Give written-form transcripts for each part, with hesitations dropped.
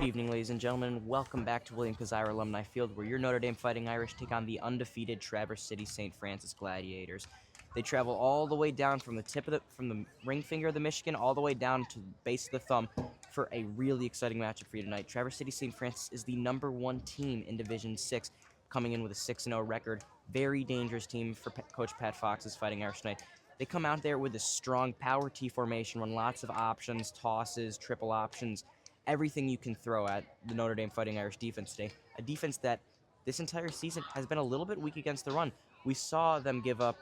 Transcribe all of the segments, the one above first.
evening, ladies and gentlemen, and welcome back to William Kazire Alumni Field, where your Notre Dame Fighting Irish take on the undefeated Traverse City St. Francis Gladiators. They travel all the way down from the ring finger of the Michigan all the way down to the base of the thumb for a really exciting matchup for you tonight. Traverse City St. Francis is the #1 team in Division 6, coming in with a 6-0 record. Very dangerous team for Coach Pat Fox's Fighting Irish tonight. They come out there with a strong power T formation, run lots of options, tosses, triple options, everything you can throw at the Notre Dame Fighting Irish defense today. A defense that this entire season has been a little bit weak against the run. We saw them give up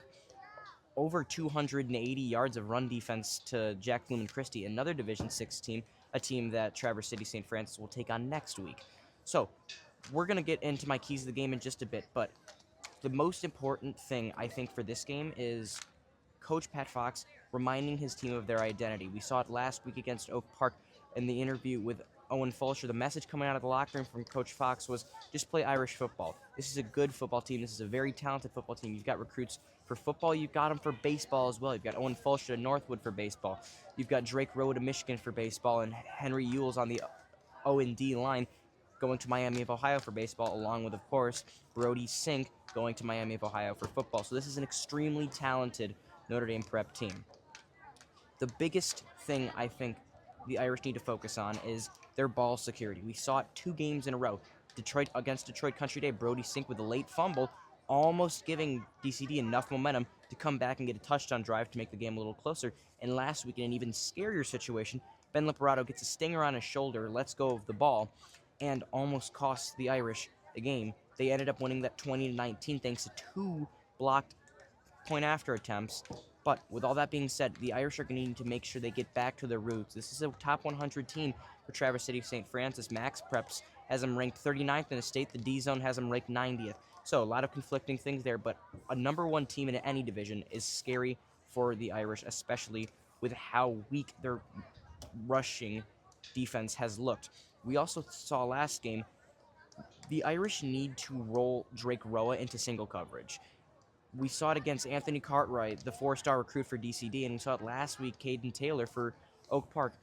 over 280 yards of run defense to Jack Flumen Christie, another Division 6 team, a team that Traverse City St. Francis will take on next week. So, we're going to get into my keys of the game in just a bit, but the most important thing, I think, for this game is Coach Pat Fox reminding his team of their identity. We saw it last week against Oak Park in the interview with Owen Fulcher. The message coming out of the locker room from Coach Fox was, just play Irish football. This is a good football team. This is a very talented football team. You've got recruits for football. You've got them for baseball as well. You've got Owen Fulcher to Northwood for baseball. You've got Drake Rowe to Michigan for baseball, and Henry Ewell's on the O&D line going to Miami of Ohio for baseball, along with, of course, Brody Sink going to Miami of Ohio for football. So this is an extremely talented Notre Dame prep team. The biggest thing I think the Irish need to focus on is their ball security. We saw it 2 games in a row. Against Detroit Country Day, Brody Sink with a late fumble, almost giving DCD enough momentum to come back and get a touchdown drive to make the game a little closer. And last week, in an even scarier situation, Ben Liperato gets a stinger on his shoulder, lets go of the ball, and almost costs the Irish the game. They ended up winning that 20-19 thanks to 2 blocked point-after attempts. But with all that being said, the Irish are going to need to make sure they get back to their roots. This is a top 100 team for Traverse City St. Francis. Max Preps has them ranked 39th in the state. The D-Zone has them ranked 90th. So a lot of conflicting things there, but a #1 team in any division is scary for the Irish, especially with how weak their rushing defense has looked. We also saw last game, the Irish need to roll Drake Rowe into single coverage. We saw it against Anthony Cartwright, the 4-star recruit for DCD, and we saw it last week, Caden Taylor for Oak Park.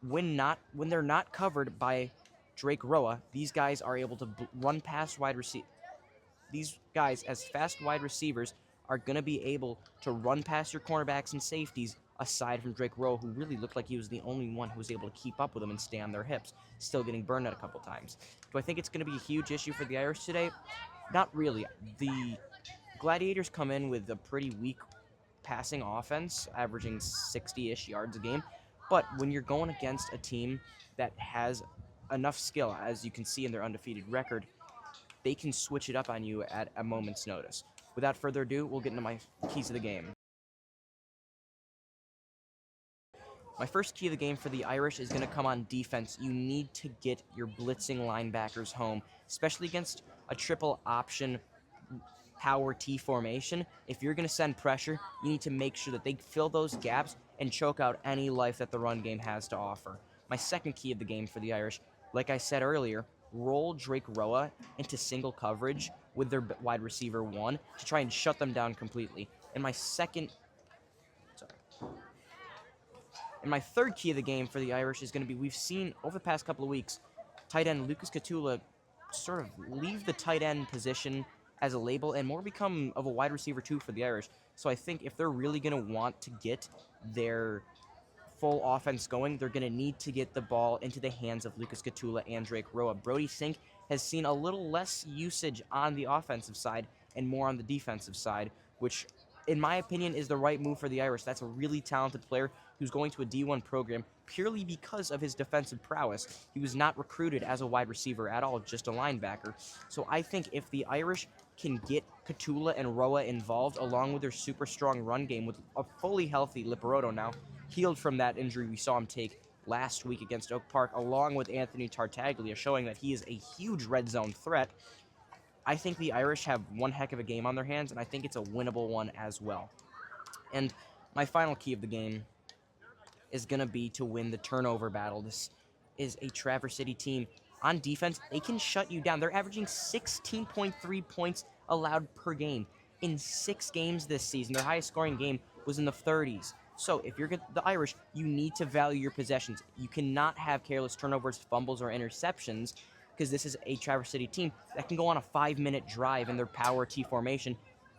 When they're not covered by Drake Rowe, these guys are able to run past wide receivers. These guys, as fast wide receivers, are going to be able to run past your cornerbacks and safeties, aside from Drake Rowe, who really looked like he was the only one who was able to keep up with them and stay on their hips, still getting burned out a couple times. Do I think it's going to be a huge issue for the Irish today? Not really. The Gladiators come in with a pretty weak passing offense, averaging 60-ish yards a game. But when you're going against a team that has enough skill, as you can see in their undefeated record, they can switch it up on you at a moment's notice. Without further ado, we'll get into my keys of the game. My first key of the game for the Irish is going to come on defense. You need to get your blitzing linebackers home, especially against a triple option power T formation. If you're going to send pressure, you need to make sure that they fill those gaps and choke out any life that the run game has to offer. My second key of the game for the Irish, like I said earlier, roll Drake Rowe into single coverage with their wide receiver 1 to try and shut them down completely. And my third key of the game for the Irish is going to be, we've seen over the past couple of weeks, tight end Lucas Catula sort of leave the tight end position as a label and more become of a wide receiver 2 for the Irish. So I think if they're really going to want to get their full offense going, they're going to need to get the ball into the hands of Lucas Catula and Drake Rowe. Brody Sink has seen a little less usage on the offensive side and more on the defensive side, which, in my opinion, is the right move for the Irish. That's a really talented player who's going to a D1 program purely because of his defensive prowess. He was not recruited as a wide receiver at all, just a linebacker. So I think if the Irish can get Catula and Rowe involved, along with their super strong run game, with a fully healthy Liperato now, healed from that injury we saw him take last week against Oak Park, along with Anthony Tartaglia, showing that he is a huge red zone threat, I think the Irish have one heck of a game on their hands, and I think it's a winnable one as well. And my final key of the game is going to be to win the turnover battle. This is a Traverse City team. On defense, they can shut you down. They're averaging 16.3 points allowed per game in 6 games this season. Their highest scoring game was in the 30s. So if you're the Irish, you need to value your possessions. You cannot have careless turnovers, fumbles, or interceptions, because this is a Traverse City team that can go on a 5-minute drive in their power T formation,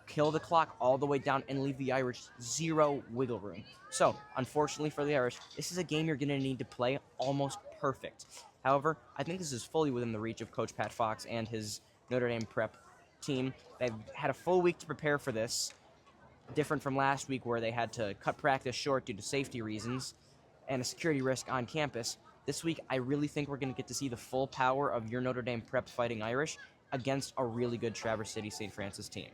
kill the clock all the way down, and leave the Irish zero wiggle room. So, unfortunately for the Irish, this is a game you're going to need to play almost perfect. However, I think this is fully within the reach of Coach Pat Fox and his Notre Dame prep team. They've had a full week to prepare for this, different from last week where they had to cut practice short due to safety reasons and a security risk on campus. This week, I really think we're going to get to see the full power of your Notre Dame prep Fighting Irish against a really good Traverse City St. Francis team.